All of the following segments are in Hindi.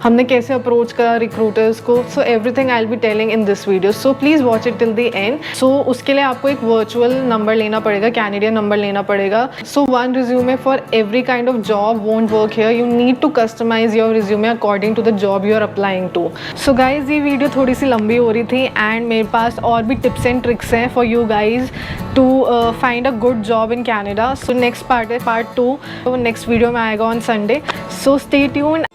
हमने कैसे अप्रोच करा रिक्रूटर्स को, so everything I will be telling in this video, so please watch it till the end. So उसके लिए आपको एक वर्चुअल नंबर लेना पड़ेगा, कैनेडियन नंबर लेना पड़ेगा। So one resume for every kind of job won't work here, you need to customize your resume according to the job you are applying to. So guys ये वीडियो थोड़ी सी लंबी हो रही थी एंड मेरे पास और भी टिप्स एंड ट्रिक्स हैं for you guys to find a good job in Canada. So next part है पार्ट 2, तो नेक्स्ट वीडियो में आएगा on Sunday, so stay tuned.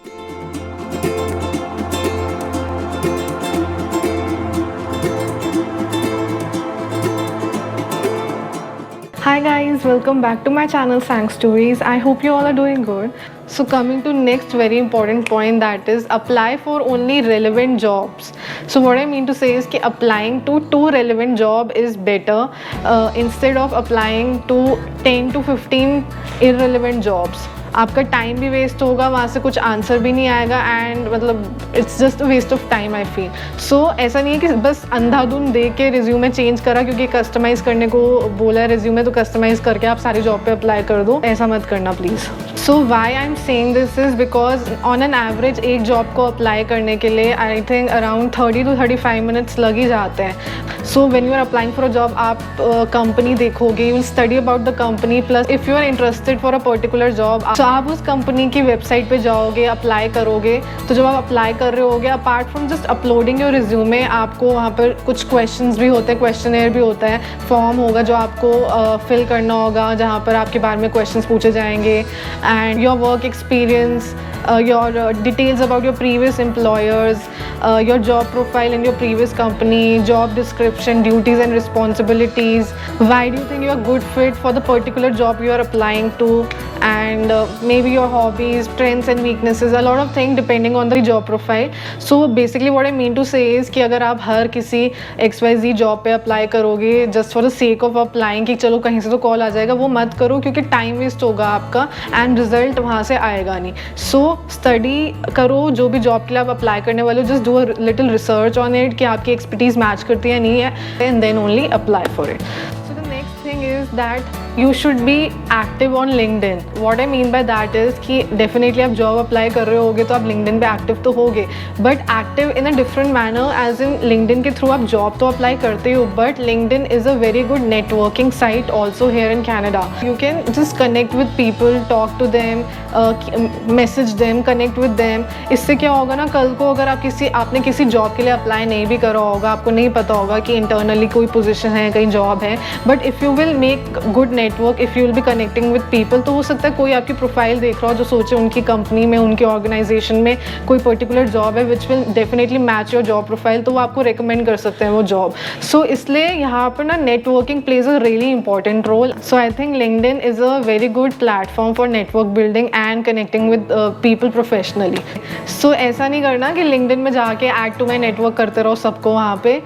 Hi guys, welcome back to my channel Sang Stories. I hope you all are doing good. So coming to next very important point, that is apply for only relevant jobs. So what I mean to say is कि applying to 2 relevant job is better instead of applying to 10 to 15 irrelevant jobs. आपका टाइम भी वेस्ट होगा, वहाँ से कुछ आंसर भी नहीं आएगा एंड मतलब it's just a waste of time I feel. So ऐसा नहीं है कि बस अंधाधुन दे के रिज्यूमे चेंज करा क्योंकि कस्टमाइज़ करने को बोला है रिज्यूमे, तो कस्टमाइज़ करके आप सारी जॉब पे अप्लाई कर दो, ऐसा मत करना please. So why I am saying this is because on an average एक जॉब को अप्लाई करने के लिए I think around 30 to 35 minutes लग ही जाते हैं। So when you are applying for a job, आप कंपनी देखोगे, you will study about the company, plus if you are interested for a particular job, तो आप उस कंपनी की वेबसाइट पे जाओगे, अप्लाई करोगे। तो जब आप अप्लाई कर रहे होगे, apart from just uploading your resume, आपको वहाँ पर कुछ क्वेश्चंस भी होते हैं, क्वेश्चनेयर भी होता है, फॉर्म होगा जो आपको फिल करना होगा, जहाँ पर आपके बारे में क्वेश्चंस पूछे जाएंगे and your work experience, your details about your previous employers, your job profile in your previous company, job description, duties and responsibilities, why do you think you are good fit for the particular job you are applying to, and maybe your hobbies, strengths and weaknesses, a lot of things depending on the job profile. So basically what I mean to say is कि अगर आप हर किसी XYZ जॉब पे अप्लाई करोगे just for the sake of applying कि चलो कहीं से तो कॉल आ जाएगा, वो मत करो क्योंकि टाइम वेस्ट होगा आपका एंड रिजल्ट वहाँ से आएगा नहीं। सो स्टडी करो जो भी जॉब के लिए आप अप्लाई करने वाले हो, just do a little research on it कि आपकी एक्सपर्टीज़ मैच करती है नहीं है, and then only apply for it. So the next thing is that you should be active on LinkedIn. What I mean by that is कि definitely आप जॉब अप्लाई कर रहे होगे तो आप LinkedIn पे एक्टिव तो होगे, but active in a different manner, as in LinkedIn के थ्रू आप जॉब तो अप्लाई करते हो, but LinkedIn is a very good networking site also here in Canada. You can just connect with people, talk to them, message them, connect with them. इससे क्या होगा ना, कल को अगर आपने किसी जॉब के लिए अप्लाई नहीं भी करा होगा, आपको नहीं पता होगा कि इंटरनली कोई पोजिशन है, कहीं जॉब है, but if you will make good network, if you will be connecting with people, तो हो सकता है कोई आपकी प्रोफाइल देख रहा हो जो सोचे उनकी कंपनी में, उनकी ऑर्गेनाइजेशन में कोई पर्टिकुलर जॉब है which will definitely match your job profile, तो वो आपको रिकमेंड कर सकते हैं वो जॉब। सो इसलिए यहाँ पर ना networking plays a really important role. So I think LinkedIn is a very good platform for network building and connecting with people professionally. So ऐसा नहीं करना कि लिंक्डइन में जाके ऐड टू माई नेटवर्क करते रहो सबको वहाँ पे।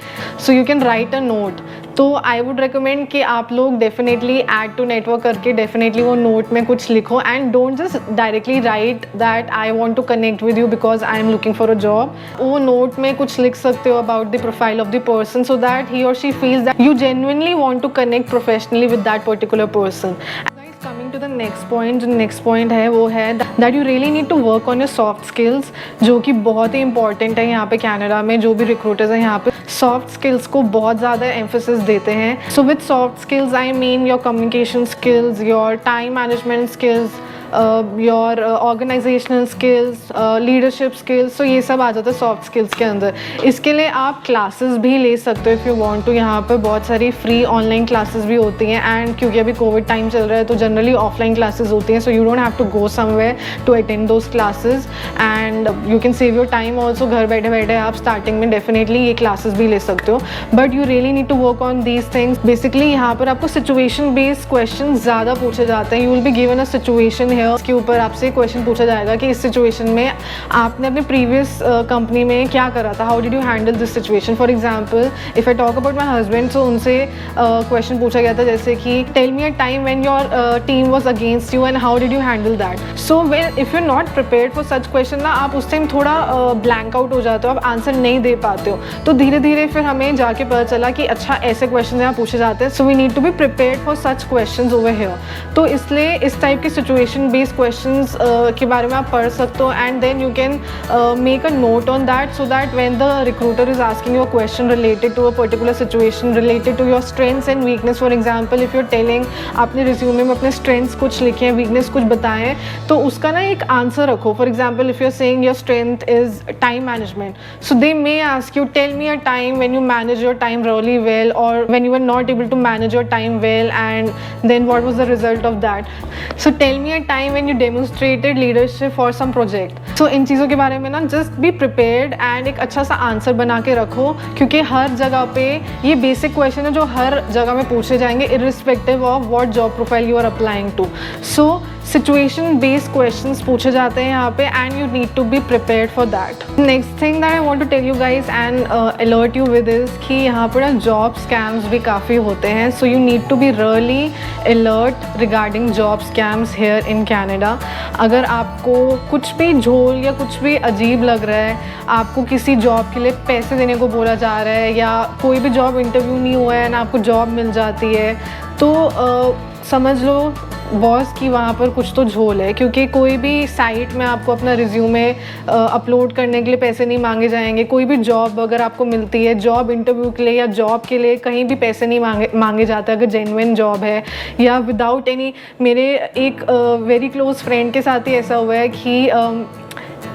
So you can write a note, तो आई वुड रिकमेंड कि आप लोग डेफिनेटली ऐड टू नेटवर्क करके डेफिनेटली वो नोट में कुछ लिखो and don't just directly write that I want to connect with you because I am looking for a job. वो नोट में कुछ लिख सकते हो about the profile of the person so that he और she feels that you genuinely want to connect professionally with that particular person. Coming to the next point, जो नेक्स्ट पॉइंट है वो है that you really need to work on your soft skills, जो कि बहुत ही इंपॉर्टेंट है यहाँ पे कनाडा में। जो भी रिक्रूटर्स हैं यहाँ पे सॉफ्ट स्किल्स को बहुत ज़्यादा एम्फेसिस देते हैं। So with soft skills I mean your communication skills, your time management skills, your organizational skills, leadership skills, तो ये सब आ जाता है सॉफ्ट स्किल्स के अंदर। इसके लिए आप क्लासेस भी ले सकते हो इफ़ यू वांट टू। यहाँ पे बहुत सारी फ्री ऑनलाइन क्लासेस भी होती हैं एंड क्योंकि अभी कोविड टाइम चल रहा है तो जनरली ऑफलाइन क्लासेस होती हैं, so you don't have to go somewhere to attend those classes and you can save your time also. घर बैठे बैठे आप स्टार्टिंग में डेफिनेटली ये क्लासेस भी ले सकते हो, but you really need to work on these things. Basically यहाँ पर आपको सिचुएशन बेस्ड क्वेश्चन ज़्यादा पूछे जाते हैं। You will be given a situation है, उसके ऊपर आपसे क्वेश्चन पूछा जाएगा कि इस सिचुएशन में आपने अपने प्रीवियस कंपनी में क्या करा था, how did you handle this situation. For example if I talk about my husband, so उनसे क्वेश्चन पूछा गया था जैसे कि tell me a time when your team was against you and how did you handle that. So when if you are not prepared for such question ना, आप उस टाइम थोड़ा ब्लैंक आउट हो जाते हो, आप आंसर नहीं दे पाते हो। तो धीरे धीरे फिर हमें जाके पता चला कि अच्छा ऐसे क्वेश्चन यहाँ पूछे जाते हैं, so we need to be prepared for such question over here. तो इसलिए इस टाइप की सिचुएशन सिचुएशन बेस्ड क्वेश्चंस के बारे में आप पढ़ सकते हो, and then you can make a note on that, so that when the recruiter is asking you a question related to a particular situation, related to your strengths and weakness, for example if you are telling, आपने रिज्यूमे में अपने स्ट्रेंथ्स कुछ लिखे हैं, वीकनेस कुछ बताएं, तो उसका ना एक आंसर रखो. For example if you are saying your strength is time management, so they may ask you, tell me a time when you manage your time really well, और when you are not able to manage your time well, and then what was the result of that. So tell me a time when you demonstrated leadership for some project. So इन चीज़ों के बारे में ना just be prepared and एक अच्छा सा आंसर बना के रखो, क्योंकि हर जगह पे ये बेसिक क्वेश्चन है जो हर जगह में पूछे जाएंगे irrespective of what job profile you are applying to. So situation based questions पूछे जाते हैं यहाँ पे, and you need to be prepared for that. Next thing that I want to tell you guys and alert you with is कि यहाँ पर ना जॉब स्कैम्स भी काफ़ी होते हैं. So you need to be really alert regarding job scams here in Canada. अगर आपको कुछ भी झोल या कुछ भी अजीब लग रहा है, आपको किसी जॉब के लिए पैसे देने को बोला जा रहा है, या कोई भी जॉब इंटरव्यू नहीं हुआ है ना आपको जॉब मिल जाती है, तो समझ लो बॉस की वहाँ पर कुछ तो झोल है, क्योंकि कोई भी साइट में आपको अपना रिज्यूमे अपलोड करने के लिए पैसे नहीं मांगे जाएंगे. कोई भी जॉब अगर आपको मिलती है, जॉब इंटरव्यू के लिए या जॉब के लिए कहीं भी पैसे नहीं मांगे जाते अगर जेन्युइन जॉब है या विदाउट एनी. मेरे एक वेरी क्लोज फ्रेंड के साथ ही ऐसा हुआ है कि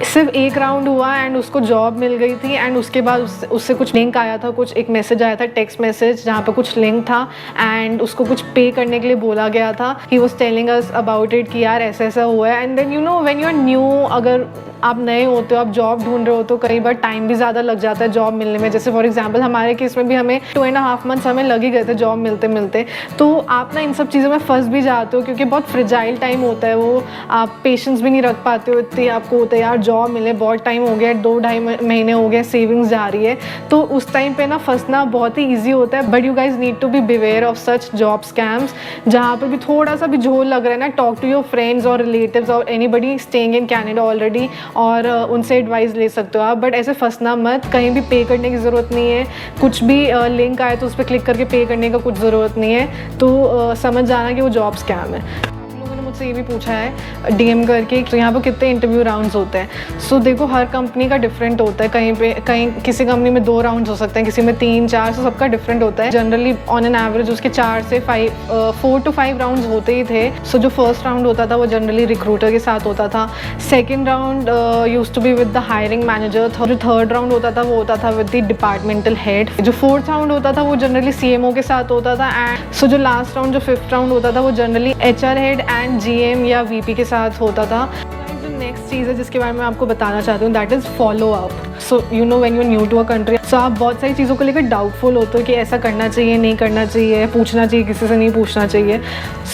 सिर्फ एक राउंड हुआ एंड उसको जॉब मिल गई थी, एंड उसके बाद उससे कुछ लिंक आया था, कुछ एक मैसेज आया था, टेक्स्ट मैसेज, जहाँ पे कुछ लिंक था एंड उसको कुछ पे करने के लिए बोला गया था. He was telling us about it कि यार ऐसा ऐसा हुआ है. And then you know when you are new, अगर आप नए होते हो, आप जॉब ढूंढ रहे हो, तो कई बार टाइम भी ज़्यादा लग जाता है जॉब मिलने में. जैसे फॉर एग्जांपल हमारे केस में भी हमें 2.5 मंथ्स हमें लग ही गए थे जॉब मिलते मिलते. तो आप ना इन सब चीज़ों में फंस भी जाते हो, क्योंकि बहुत फ्रिजाइल टाइम होता है वो. आप पेशेंस भी नहीं रख पाते हो इतनी, आपको होता है यार जॉब मिले, बहुत टाइम हो गया, 2-2.5 महीने हो गए, सेविंग्स जा रही है. तो उस टाइम पे ना फंसना बहुत ही ईजी होता है. But you guys need to be beware of such job scams. जहाँ पर भी थोड़ा सा भी झोल लग रहा है ना, टॉक टू योर फ्रेंड्स और रिलेटिव्स और anybody staying in Canada already, और उनसे एडवाइस ले सकते हो आप. बट ऐसे फंसना मत, कहीं भी पे करने की ज़रूरत नहीं है. कुछ भी लिंक आए तो उस पर क्लिक करके पे करने का कुछ ज़रूरत नहीं है. तो समझ जाना कि वो जॉब स्कैम है. मुझसे ये भी पूछा है डीएम करके, तो यहाँ पर कितने इंटरव्यू राउंड्स होते हैं. सो देखो हर कंपनी का डिफरेंट होता है. कहीं किसी कंपनी में 2 राउंड्स हो सकते हैं, किसी में 3-4, सो सबका डिफरेंट होता है. जनरली ऑन एन एवरेज उसके 4 to 5 राउंड्स होते ही थे. सो जो फर्स्ट राउंड होता था वो जनरली रिक्रूटर के साथ होता था. Second round used to be with the hiring manager. जो थर्ड राउंड होता था वो होता था विद द डिपार्टमेंटल हेड. जो फोर्थ राउंड होता था वो जनरली सीएमओ के साथ होता था. एंड सो जो लास्ट राउंड, जो फिफ्थ राउंड होता था, वो generally HR head and GM या वीपी के साथ होता था. जो नेक्स्ट चीज़ है जिसके बारे में आपको बताना चाहती हूँ, that is follow up. So you know when you are new to a country, so आप बहुत सारी चीज़ों को लेकर डाउटफुल होते हो कि ऐसा करना चाहिए, नहीं करना चाहिए, पूछना चाहिए, किसी से नहीं पूछना चाहिए.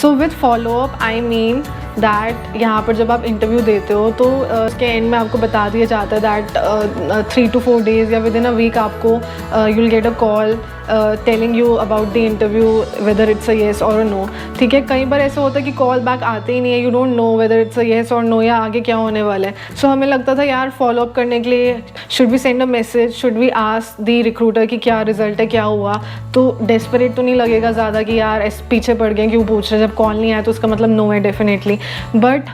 So with follow up I mean that यहाँ पर जब आप इंटरव्यू देते हो तो उसके एंड में आपको बता दिया जाता है दैट 3 to 4 days या विद इन अ वीक आपको you will get a call telling you about the interview whether it's a yes और नो. ठीक है, कई बार ऐसा होता है कि कॉल बैक आते ही नहीं है, you don't know whether it's a yes और नो या आगे क्या होने वाला है. सो हमें लगता था यार फॉलो अप करने के लिए should we send a message, should we ask the recruiter कि क्या रिजल्ट है, क्या हुआ. तो डेस्परेट तो नहीं लगेगा ज़्यादा कि यार पीछे पड़ गए क्यों पूछ रहे, जब कॉल नहीं आया तो उसका मतलब नो है डेफिनेटली. बट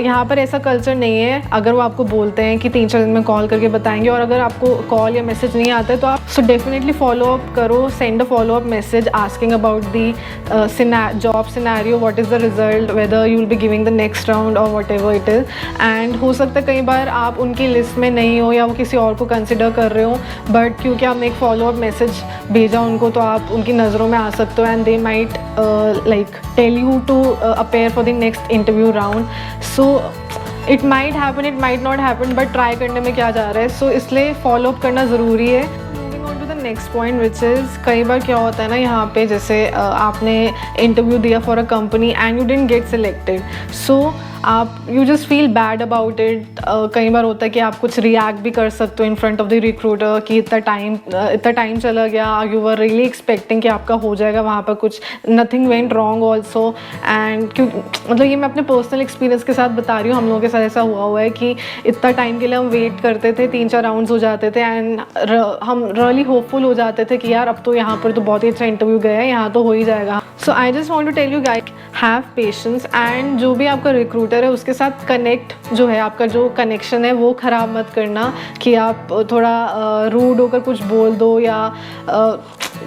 यहाँ पर ऐसा कल्चर नहीं है. अगर वो आपको बोलते हैं कि 3-4 दिन में कॉल करके बताएंगे, और अगर आपको कॉल या मैसेज नहीं आता है तो आप सो डेफिनेटली फॉलो अप करो. Send a follow up message asking about the job scenario, what is the result, whether you will be giving the next round और whatever it is. And हो सकता है कई बार आप उनकी लिस्ट में नहीं हो या वो किसी और को कंसिडर कर रहे हो, बट क्योंकि आपने एक फॉलो अप मैसेज भेजा उनको तो आप उनकी नज़रों में आ सकते हो. And they might like tell you to appear for the next interview round. So it might happen, it might not happen, but try करने में क्या जा रहा है. सो इसलिए फॉलो अप करना ज़रूरी है. Moving on to the next point which is, कई बार क्या होता है ना यहाँ पे, जैसे आपने इंटरव्यू दिया for a company and you didn't get selected. So आप you just feel bad about it. कई बार होता है कि आप कुछ रिएक्ट भी कर सकते हो in front of the recruiter कि इतना टाइम चला गया, यू वर रियली एक्सपेक्टिंग कि आपका हो जाएगा वहाँ पर कुछ, nothing went wrong also. And क्यों मतलब ये मैं अपने पर्सनल एक्सपीरियंस के साथ बता रही हूँ. हम लोगों के साथ ऐसा हुआ है कि इतना टाइम के लिए हम वेट करते थे, 3-4 राउंड्स हो जाते थे एंड हम रियली होपफुल हो जाते थे कि यार अब तो यहाँ पर तो बहुत ही अच्छा इंटरव्यू गया है, यहाँ तो हो ही जाएगा. So I just want to tell you guys, have patience. And जो भी आपका रिक्रूटर रिक्रूटर है उसके साथ कनेक्ट जो है, आपका जो कनेक्शन है वो ख़राब मत करना कि आप थोड़ा रूड होकर कुछ बोल दो या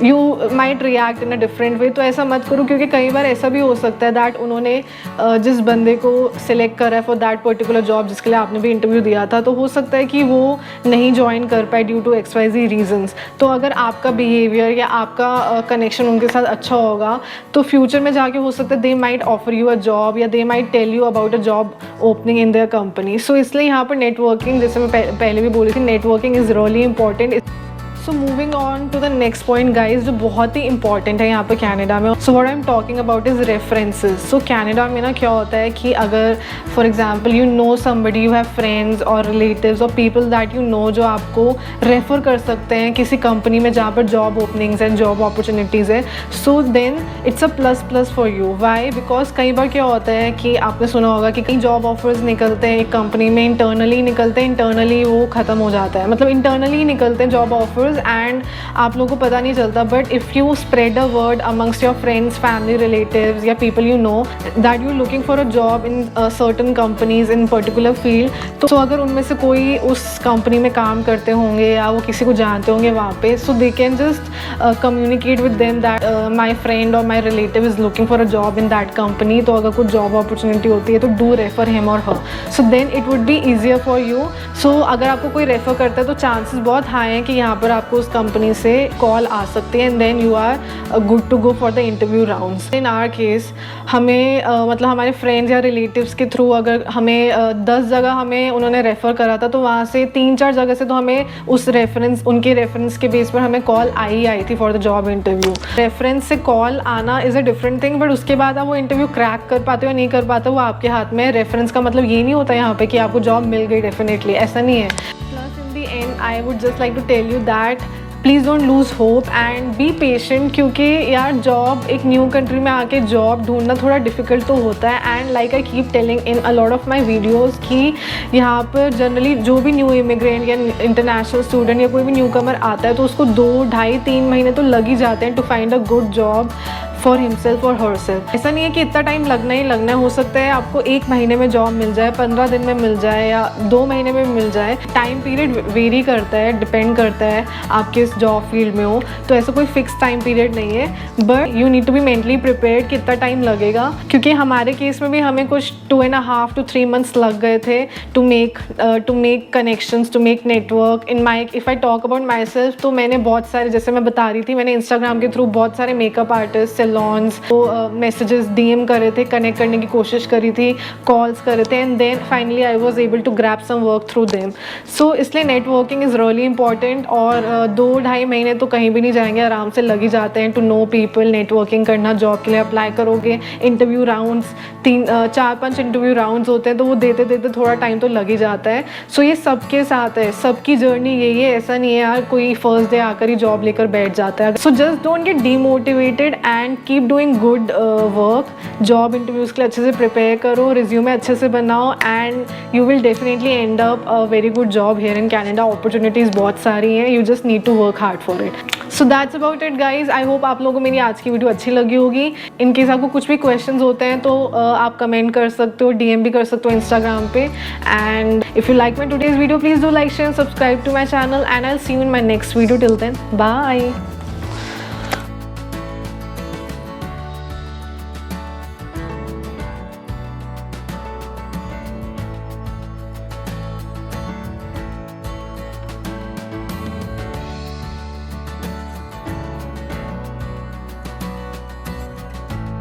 you might react in a different way. तो ऐसा मत करो, क्योंकि कई बार ऐसा भी हो सकता है दैट उन्होंने जिस बंदे को सिलेक्ट करा है फॉर दैट पर्टिकुलर जॉब जिसके लिए आपने भी इंटरव्यू दिया था, तो हो सकता है कि वो नहीं ज्वाइन कर पाए ड्यू टू XYZ रीजंस। तो अगर आपका बिहेवियर या आपका कनेक्शन उनके साथ अच्छा होगा तो फ्यूचर में जाके हो सकता है they might offer you a job या they might tell you about a job opening in their company. So इसलिए यहाँ पर नेटवर्किंग, जैसे मैं पहले भी बोली थी, networking is really important. So moving on to the next point guys, जो बहुत ही इंपॉर्टेंट है यहाँ पे कनाडा में। So what I am talking about is references. So Canada में ना क्या होता है कि अगर for example you know somebody, you have friends और रिलेटिव्स और पीपल दैट यू नो जो आपको रेफ़र कर सकते हैं किसी कंपनी में जहाँ पर job openings and job opportunities है, so then it's a plus for you. Why? Because कई बार क्या होता है कि आपने सुना होगा कि कई जॉब ऑफर्स निकलते हैं एक कंपनी में, इंटरनली निकलते हैं, इंटरनली वो ख़त्म हो जाता है, मतलब इंटरनली निकलते हैं जॉब ऑफर्स एंड आप लोगों को पता नहीं चलता। But if you spread a word amongst your friends, family, relatives या people you know that you looking for a job in certain companies in particular field, तो अगर उनमें से कोई उस कंपनी में काम करते होंगे या वो किसी को जानते होंगे वहाँ पे, so they can just communicate with them that my friend और my relative is looking for a job in that company. तो अगर कुछ जॉब अपॉर्चुनिटी होती है तो डू रेफर हिम और her, so then it would be easier for you. So अगर आपको कोई रेफर करता है तो चांसेस बहुत हाई हैं कि यहाँ पर आपको उस कंपनी से कॉल आ सकती है and then you are good to go for the interview rounds. In our case हमें मतलब हमारे फ्रेंड्स या रिलेटिव्स के थ्रू अगर हमें 10 जगह हमें उन्होंने रेफ़र करा था, तो वहाँ से 3-4 जगह से तो हमें उस रेफरेंस, उनके रेफरेंस के बेस पर हमें कॉल आई थी for the job interview. Reference से कॉल आना is a different thing, but उसके बाद आप वो इंटरव्यू क्रैक कर पाते हो या नहीं कर पाते वो आपके हाथ में। रेफरेंस का मतलब ये नहीं होता यहाँ पे कि आपको जॉब मिल गई डेफिनेटली, ऐसा नहीं है। Plus in the end I would just like to tell you that please don't lose hope and be patient, क्योंकि यार जॉब एक न्यू कंट्री में आके जॉब ढूंढना थोड़ा डिफ़िकल्ट तो होता है। And like I keep telling in a lot of my videos कि यहाँ पर जनरली जो भी न्यू इमिग्रेंट या इंटरनेशनल स्टूडेंट या कोई भी न्यू कमर आता है तो उसको 2, ढाई, 3 महीने तो लग ही जाते हैं to find a good job for himself और हर सेल्फ। ऐसा नहीं है कि इतना टाइम लगना ही लगना है, हो सकता है आपको 1 महीने में जॉब मिल जाए, 15 दिन में मिल जाए या 2 महीने में मिल जाए। टाइम पीरियड वेरी करता है, डिपेंड करता है आप किस जॉब फील्ड में हो, तो ऐसा कोई फिक्स टाइम पीरियड नहीं है। But you need to be mentally prepared कि इतना टाइम लगेगा, क्योंकि हमारे केस में भी हमें कुछ 2.5 to 3 months लग गए थे to make connections, to make network. In my if I talk about myself, तो मैंने बहुत सारे, जैसे मैं बता रही थी, मैंने इंस्टाग्राम के थ्रू बहुत सारे मेकअप आर्टिस्ट, सैलून्स को मैसेजेस DM करे थे, कनेक्ट करने की कोशिश करी थी, कॉल्स करे थे and then finally I was able to grab some work through them. So इसलिए नेटवर्किंग इज़ रियली इंपॉर्टेंट। और 2-2.5 महीने तो कहीं भी नहीं जाएंगे, आराम से लग ही जाते हैं टू नो पीपल, नेटवर्किंग करना। जॉब के लिए अप्लाई करोगे, इंटरव्यू राउंड्स 4-5 इंटरव्यू राउंड्स होते हैं, तो वो देते देते थोड़ा टाइम तो लग ही जाता है। सो ये सबके साथ है, सबकी जर्नी यही है, ऐसा नहीं है यार कोई फर्स्ट डे आकर ही जॉब लेकर बैठ जाता है। So just don't get demotivated and keep doing good work. Job interviews के लिए अच्छे से प्रिपेयर करो, रिज्यूमे अच्छे से बनाओ and you will definitely end up a very good job here in Canada. Opportunities बहुत सारी हैं, you just need to work hard for it. So that's about it guys. I hope आप लोगों को मेरी आज की वीडियो अच्छी लगी होगी। इन केस आपको कुछ भी क्वेश्चंस होते हैं तो आप कमेंट कर सकते हो, DM भी कर सकते हो इंस्टाग्राम पे। And if you like my today's video, please do like, share, subscribe to my channel and I will see you in my next video. Till then, bye.